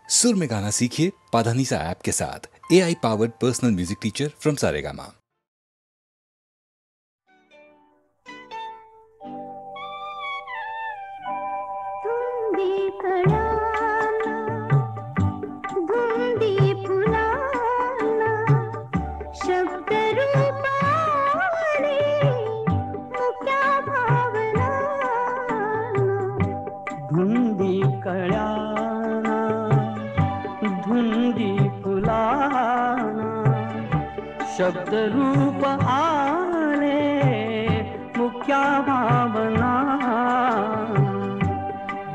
सुर में गाना सीखिए पाधानीसा ऐप के साथ। AI powered personal music teacher from Saregama. धुंदी कळ्याना धुंदी फुलाना शब्द रूप आले मुख्या भावना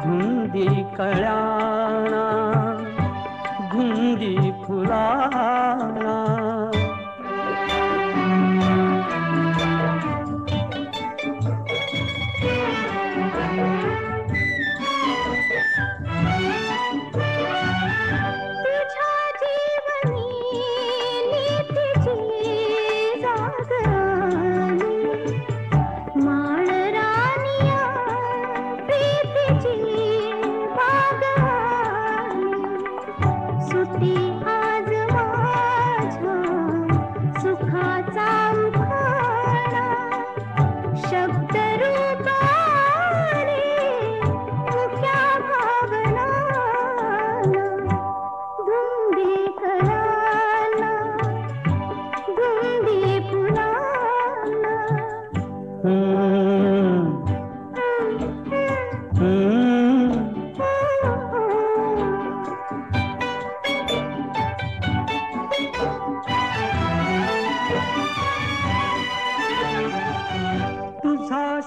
धुंदी कळ्याना धुंदी फुलाना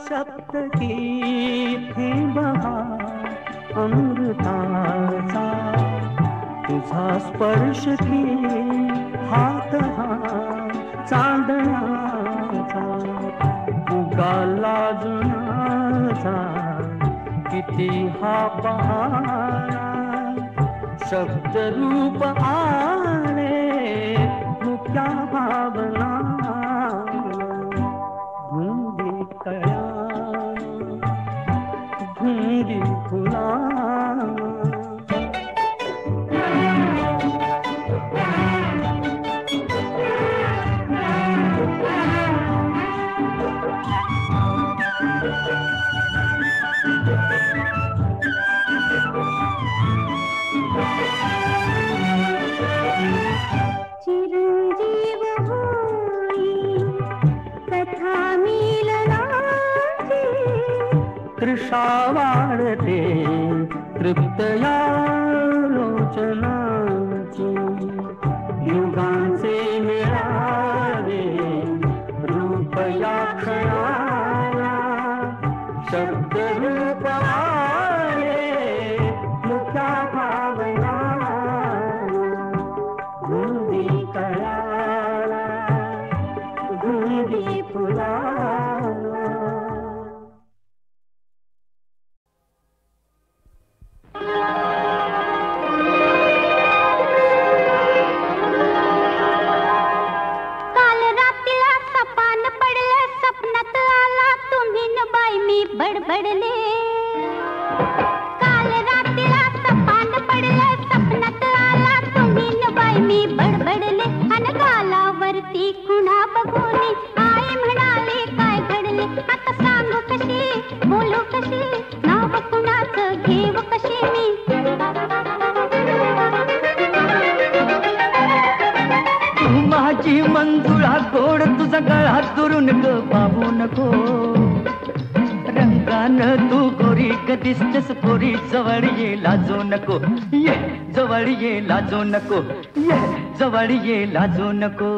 शब्द की थी बहार अमृताचा तुझा स्पर्श की हात हा चांदण्याचा उगाला जुनाचा किती हा पहारा शब्द रूप आले मुक्या भावना धुंदी कळ्याना धुंदी फुलाना चिरंजीव होई कथा मिलनाची तृषा वाढते तृप्तया लोचनाची युगांचे मिळावे रूप या क्षणाला शब्द रूप आले मुक्या भावना धुंदी कळ्याला धुंदी फुलाना काल रात्रीला सपान पडलं स्वप्नात आला तुम्ही न बाई मी बडबडले काल रात्रीला सपान पडलं स्वप्नात आला तुम्ही न बाई मी बडबडले अन गालावरती खुणा बघून आई म्हणाले काय घडले आता सांगू कशी बोलू कशी नाव कुणाचं घेऊ कशी मी माझी मंजुळा गोड तुझा गळा दुरून ग बाबू नको रंगानं तू गोरी ग दिसतेस गोरी जवळ ये लाजू नको ये जवळ ये लाजू नको ये जवळ ये लाजू नको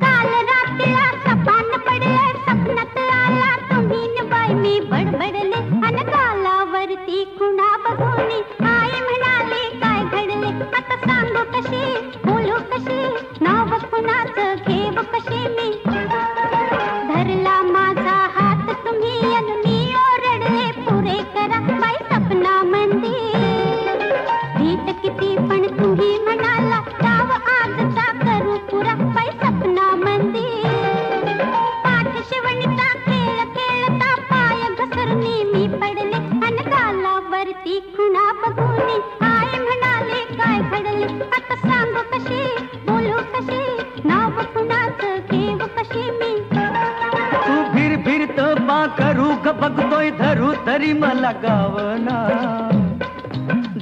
काल रात्रीला सपान पडलं स्वप्नात आला तुम्ही न बाई मी बडबडले अन गालावरती खुणा बघून आई म्हणाले काय घडले आता सांगू कशी बोलू कशी नाव कुणाचं घेऊ कशी मी धरला माझा हात तुम्ही अन मी ओरडले पुरे करा बाई सपना मंदिर भीत किती पण तुम्ही म्हणाला डाव आजचा करू पुरा बाई सपना मंदिर पाठ शिवणीचा खेळ खेळता पाय घसरणी लागावना.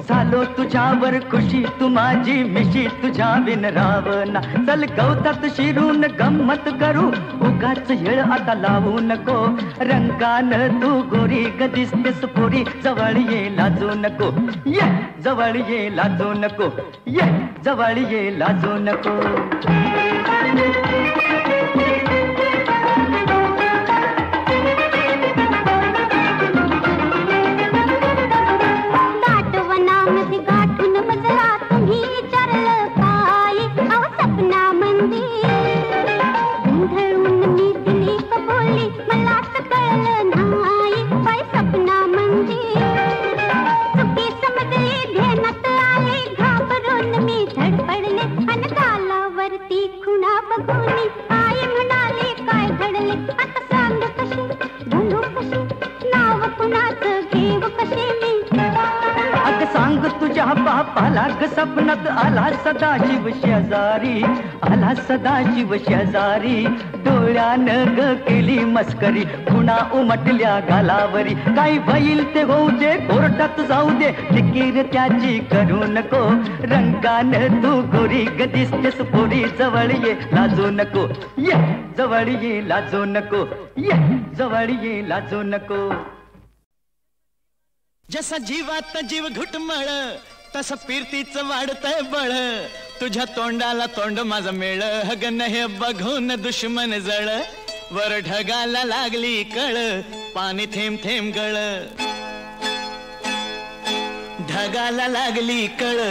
झालो तुझ्यावर खुशी तू माझी मिशी तुझ्या बिन रावना. चल गवतात शिरून गंमत करू उगाच येळ आता लावू नको. रंगान तू गोरी ग दिसतेस पोरी जवळ ये लाजू नको. ये जवळ ये लाजू नको. ये जवळ ये लाजू नको. बापाला ग सपनात आला सदाशिव शेजारी. आला सदाशिव शेजारी. डोळ्यानं ग केली मस्करी खुणा उमटल्या गालावरी. काही भईल ते होऊ दे कोर्टात जाऊ दे फिकीर त्याची करू नको. रंगानं तू गोरी ग दिसतेस पोरी जवळ ये लाजू नको. ये जवळ ये लाजू नको. ये जवळ ये लाजू नको. जसा जीवात जीव घुटमळ तसं पिरतीच वाढतंय बळ. तुझ्या तोंडाला तोंड माझं मेळ हगन हे बघून दुश्मन जळ. वर ढगाला लागली कळ पाणी थेंब थेंब गळ. ढगाला लागली कळ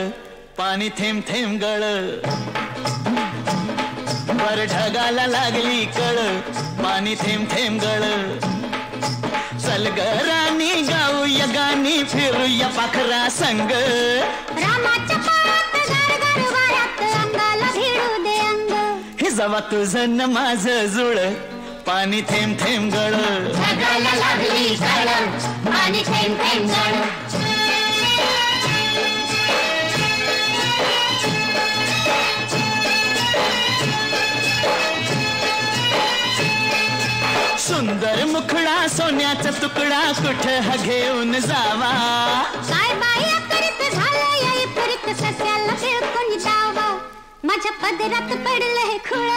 पाणी थेंब थेंब गळ. वर ढगाला लागली कळ पाणी थेंब थेंब गळ. चल ग राणी गाऊया गाणी फिरूया पाखरा संग. रामाच्या पायात गारगार वाऱ्यात अंगाला भिडू दे अंग. हे जवा तुझं न माझं जुळ पाणी थेंब थेंब गळ. ढगाला लागली कळ पाणी थेंब थेंब गळ. सुंदर मुखडा सोन्याचा तुकडा कुठं हा घेऊन जावा. काय बाया करीत झालं या इफरीत सस्याला बिळकून जावा. माझ्या पदरात पडलं हे खुळ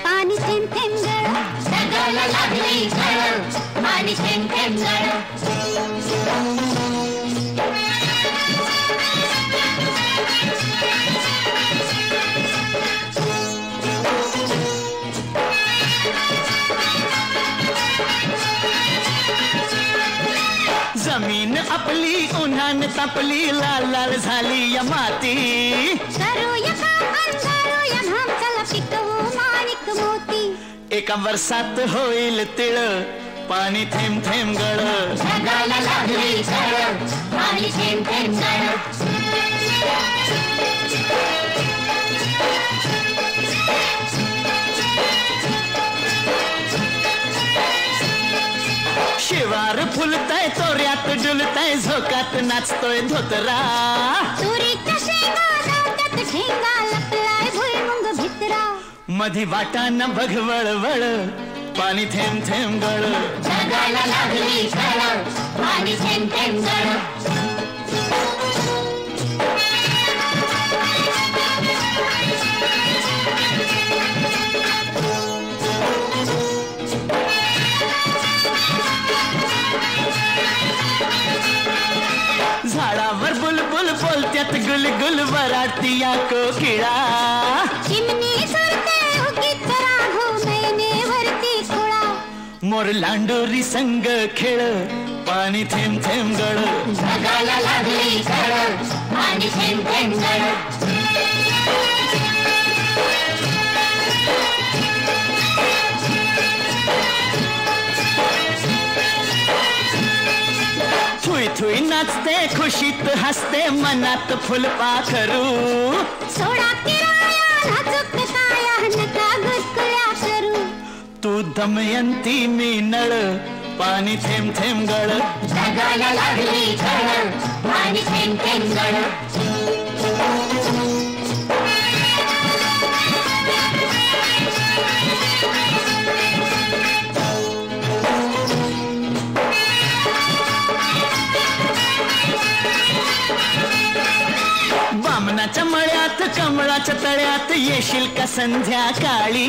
पाणी थेंब थेंब गळ. ढगाला लागली कळ पाणी थेंब थेंब गळ. जमीन आपली उन्हान तापली लाल लाल झाली या माती. करूया काम अंधारूया घाम चला पिकवू माणिक मोती. एका वर्षात होईल तिळ पाणी थेंब थेंब गळ. ढगाला लागली कळ पाणी थेंब थेंब गळ. शिवार फुलतय तोऱ्यात डुलतय झोकात नाचतोय धोतरा. तुरीच्या शेंगा जात्यात ठेंगा लपलाय भुईमुंग भितरा. मधी वाटान बघ वळवळ पाणी थेंब थेंब गळ. ढगाला लागली कळ पाणी थेंब थेंब गळ. झाडावर बुलबुल बोलत्यात गुलगुल वराडती या कोकिळा. चिमणी सुरते उगीच राघू मैनेवरती खुळा. मोर लांडोरी संग खेळ पाणी थेंब थेंब गळ. ढगाला लागली कळ पाणी थेंब थेंब गळ. थुई थुई नाचते खुशीत हसते मनात फुलपाखरू. सोडा किराया नाजूक काया नका गुदगुल्या करू. तू दमयंती मी नळ पाणी थेंब थेंब गळ. ढगाला लागली कळ पाणी थेंब थेंब गळ. पानाच्या मळ्यात कमळाच्या तळ्यात येशील का संध्याकाळी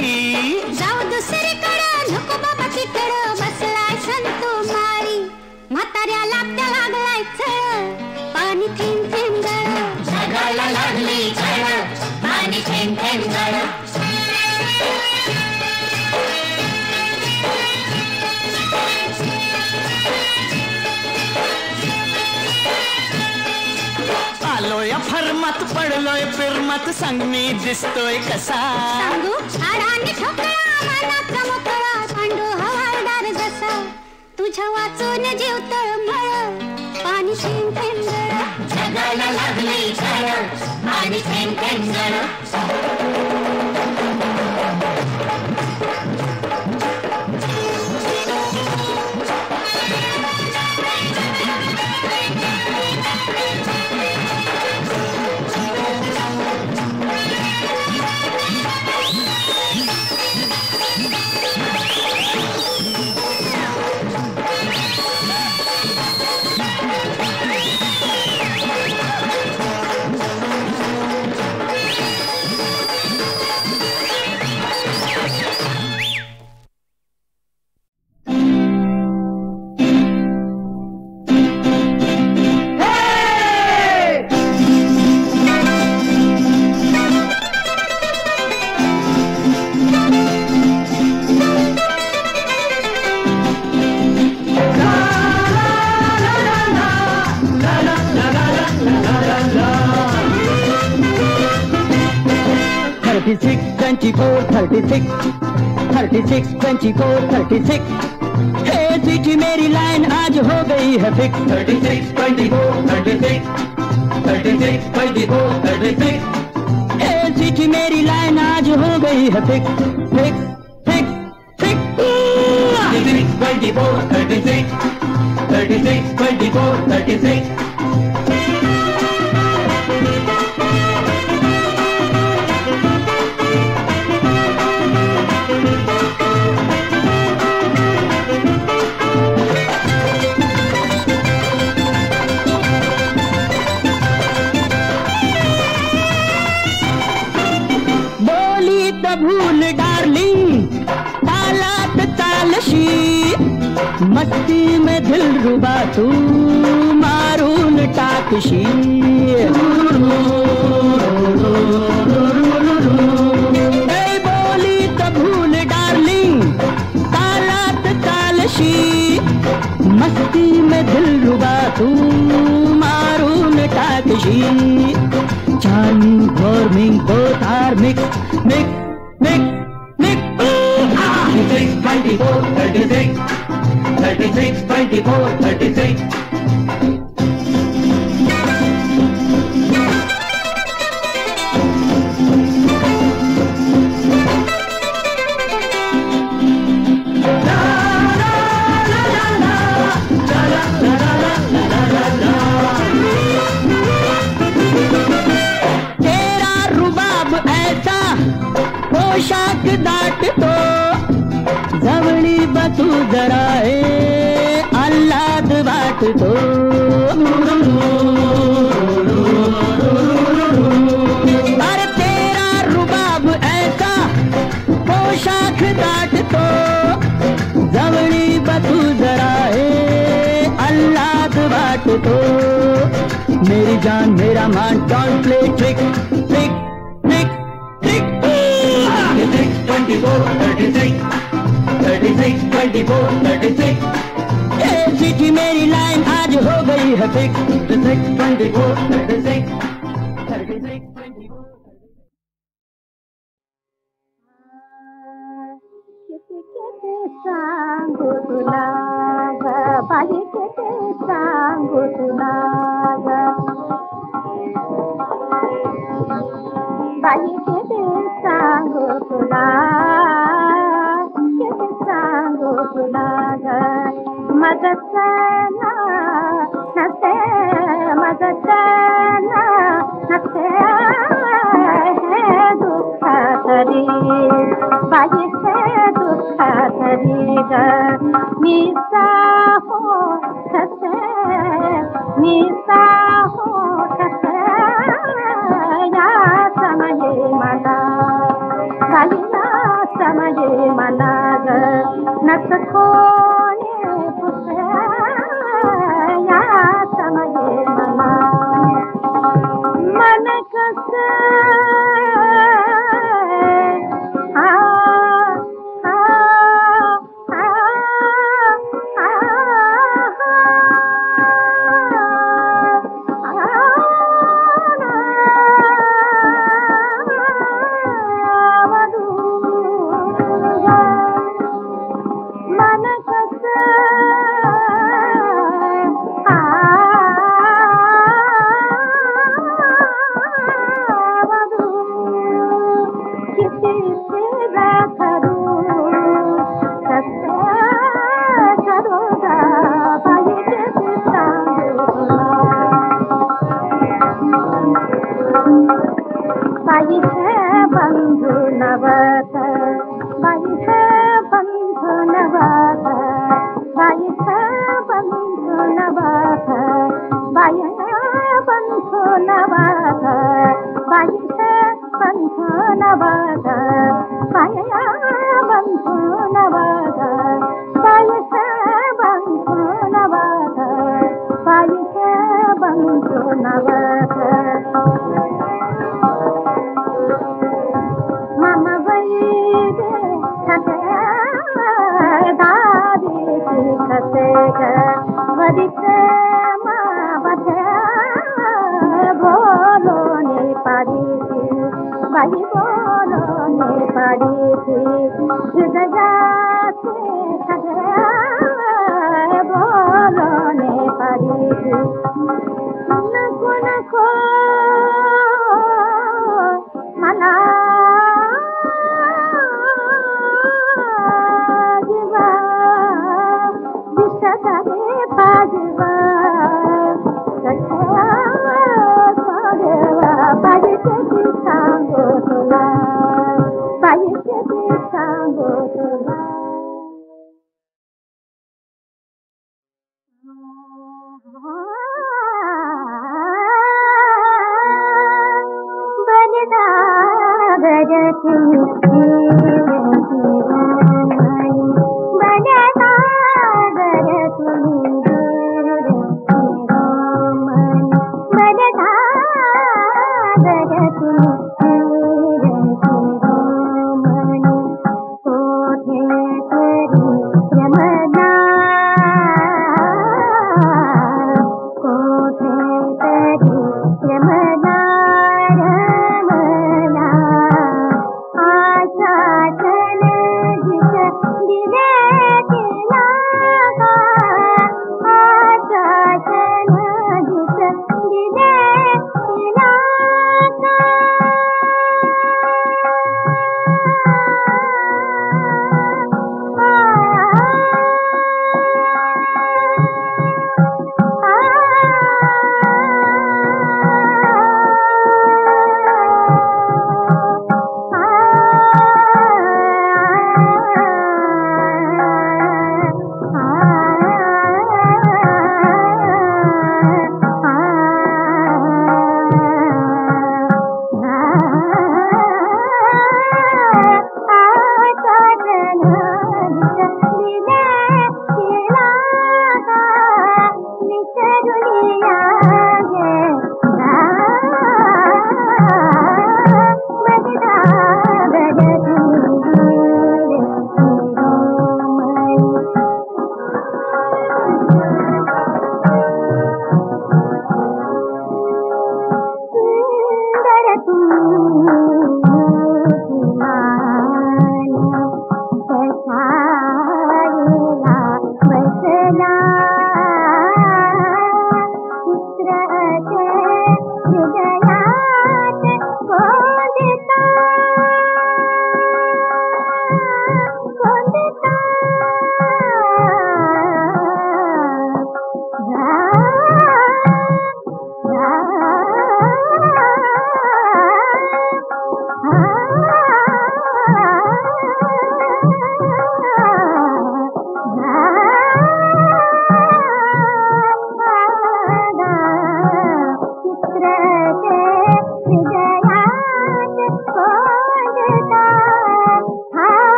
जाऊ दुसरीकडं नको बाबा तिकडं बसलाय संतो माळी म्हाताऱ्याला त्या लागलाय चळ पाणी थेंब थेंब गळ जगाला लागली झळ पाणी थेंब थेंब गळ आलोय फरमात पडलोय फिरमात सांग मी दिसतोय कसा सांगू आडाने ठोकळा मनाचा मोकळा पांडू हवालदार जसा तुझ्या वाचून जीव तळमळ पाणी थेंब थेंब गळ जगाला लागली झळ पाणी थेंब थेंब गळ चिट्ठी मेरी लाइन आज हो गई है फिक्स 36, 24, 36, 36, 24, 36 चिट्ठी मेरी लाइन आज हो गई है फिक्स फिक्स फिक्स फिक्स 36, 24, 36, 36, 24, 36 भूल डार्लिंग तालात तालशी मस्ती में दिल रुबा तू मारून टाकशी बोली तो भूल डार्लिंग तालात तालशी मस्ती में दिल रुबा तू मारून टाकशी charming forming both are mixed mixed 24, 36, 36, 24, 36 तेरा रुबाब ऐसा पोशाक दाट तो जवळी बतू जरा आल्हाद वाटतो अरे तेरा रुबाब ऐसा पोशाख दाटतो जवळी बतू जरा आल्हाद वाटतो मेरी जान मेरा मान don't play trick trick trick trick 24, 36 36, 24, 36 चिट्ठी मेरी लाइन आज हो गई है फिक्स 36, 24, 36 36, 24 सांगू तुला ग बाई किती सांगू तुला ग बाई किती सांगू तुला किती सांगू तुला ग माझं चना नसे माझं चना नसे हे दुःख तरी बाई हे दुःख तरी ग निसा हो कसे निसा हो कसे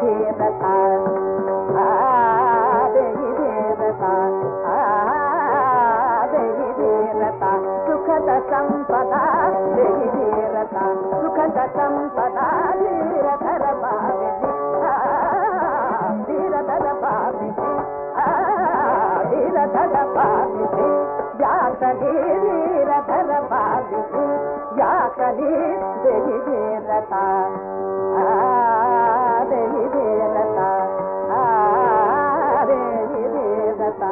धीरता देही धीरता देही धीरता सुखद संपदा देही धीरता सुखद संपदा धीरधर भाविनी धीरधर भाविनी धीरधर भाविनी याकली धीरधर भाविनी याकली देही धीरता देही धीरता देही धीरता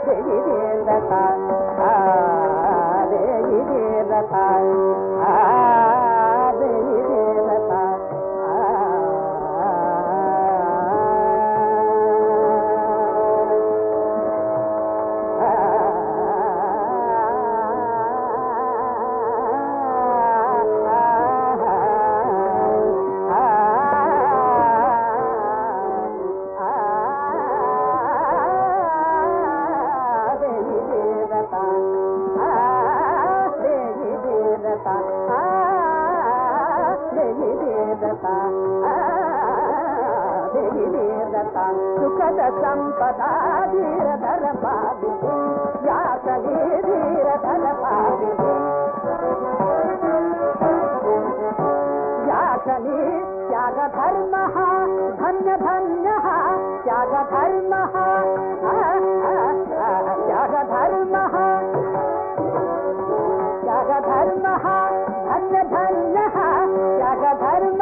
देही धीरता देही धीरता देही धीरता सुखद संपदा धीरधर भाविनी याकली धीरधर भाविनी याकली त्याग धर्म धन्य धन्य त्याग धर्म त्याग धर्म त्याग धर्म धन्य धन्य त्याग धर्म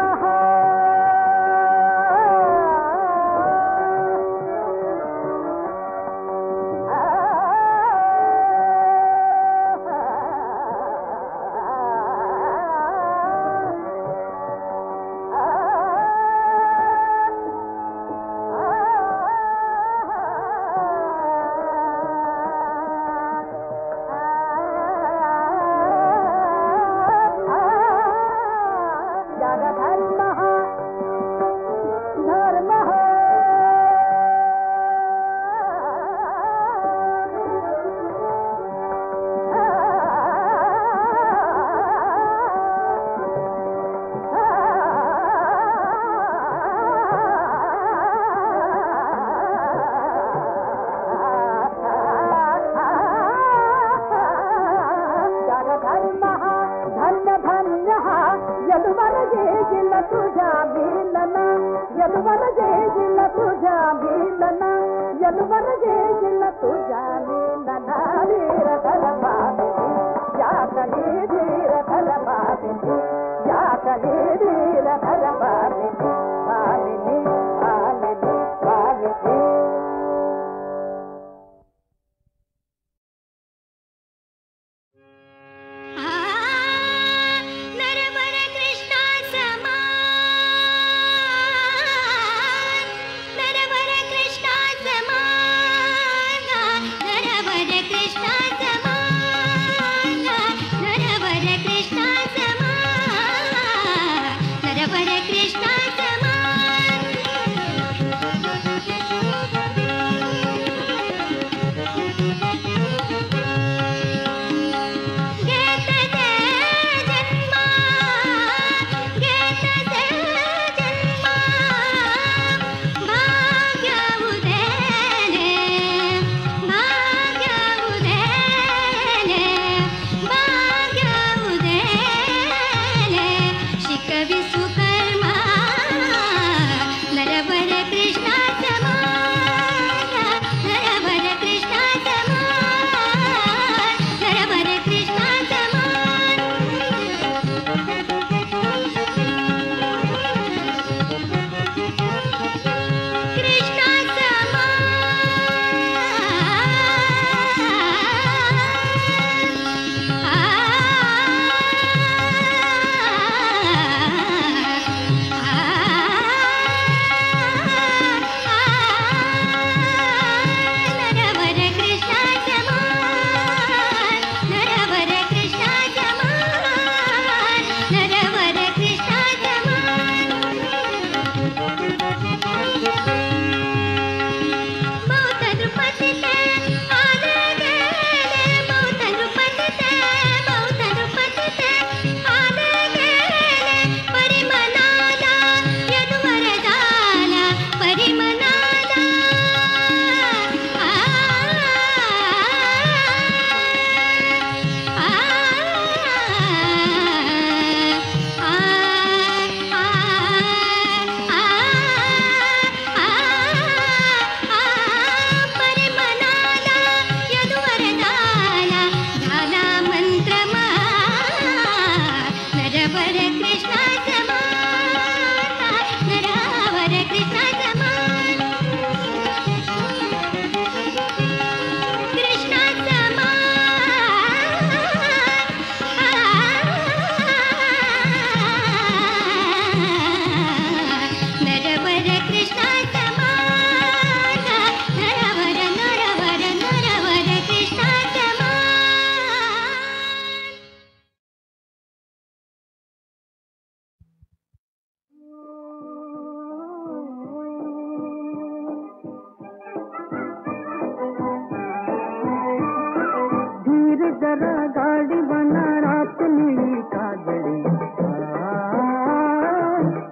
नरवर कृष्णा समान डोंगर गाडी बनारात निळी काजळी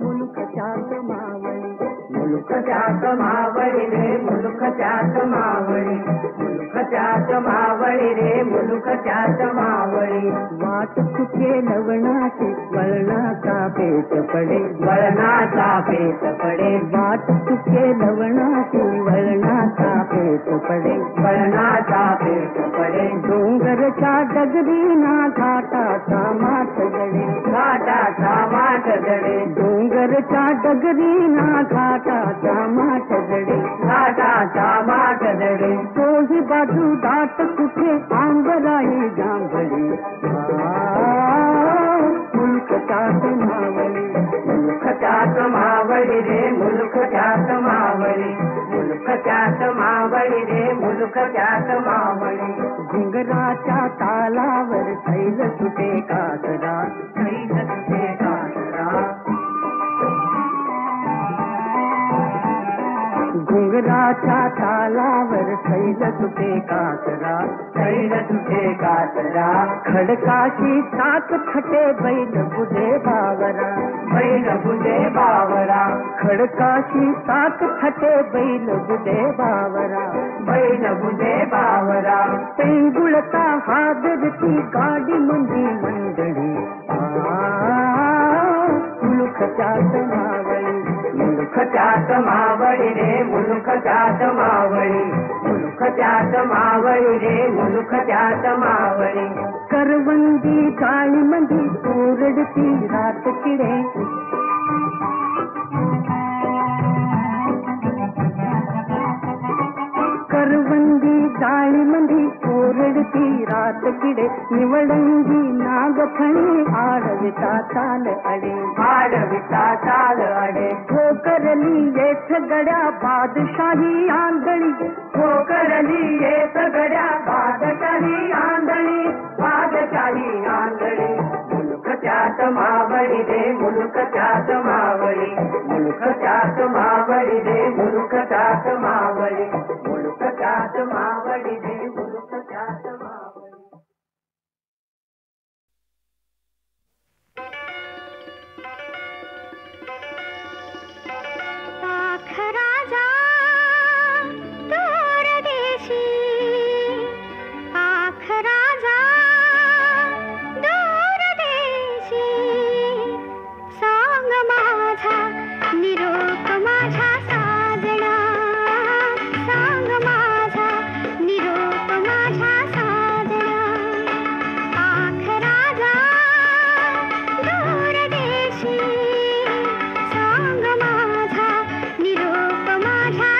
मुलुखच्या मावळी मुलुखच्या मावळी रे मुलुखच्या मावळी मुलुखच्या मावळी रे मुलुखच्या मावळी वाट चुके लवणाची वळणाचा पेट पडे वळणाचा पेट पडे वाट चुके लवणाची वळणाचा पेट पडे वळणाचा पेट पडे डोंगरच्या डगरीना घाटाचा माठ जडे घाटाचा माठ जडे डोंगरच्या डगरीना घाटाचा माठ जडे घाटाचा माठ जडे तोही बाजू दाट कुठे आंबराई जांभळी मुलुखच्या मावळी मुलुखच्या मावळी रे मुलुखच्या मावळी मुलुखच्या मावळी रे मुलुखच्या मावळी घुंगराच्या तालावर सैल सुटे कासरा सैल सुटे कासरा घुंगराच्या तालावर सैल सुटे कासरा सैल सुटे कासरा खडकाशी सात खटे बैल बुधे बावरा बैल बुधे बावरा खडकाशी सात खटे बैल बुधे बावरा बैल बुधे बावरा पेंगुळता हादरती गाडी मंदी मंडळी मुलुखच्या मावळी मुलुखच्या मावळी रे मुलुखच्या मावळी मुलुखच्या मावळी रे मुलुखच्या मावळी करवंदी जाळीमंदी ओरडती रात किडे करवंदी जाळीमंदी ओरडती रात किडे निवडंगी नागफणी आडविता चाल अडे आडविता चाल अडे ठोकरली येथ गड्या बादशाही आंधळी ठोकरली येथ गड्या बादशाही आंधळी बादशाही आंधळी मुलुखच्या मावळी रे मुलुखच्या मावळी मुलुखच्या मावळी रे मुलुखच्या मावळी मुलुखच्या मावळी रे मुलुखच्या मावळी आखराजा दूरदेशी आखराजा दूरदेशी सांग माझा निरोप माझा साजना सांग माझा निरोप माझा साजना आखराजा दूरदेशी सांग माझा निरोप माझा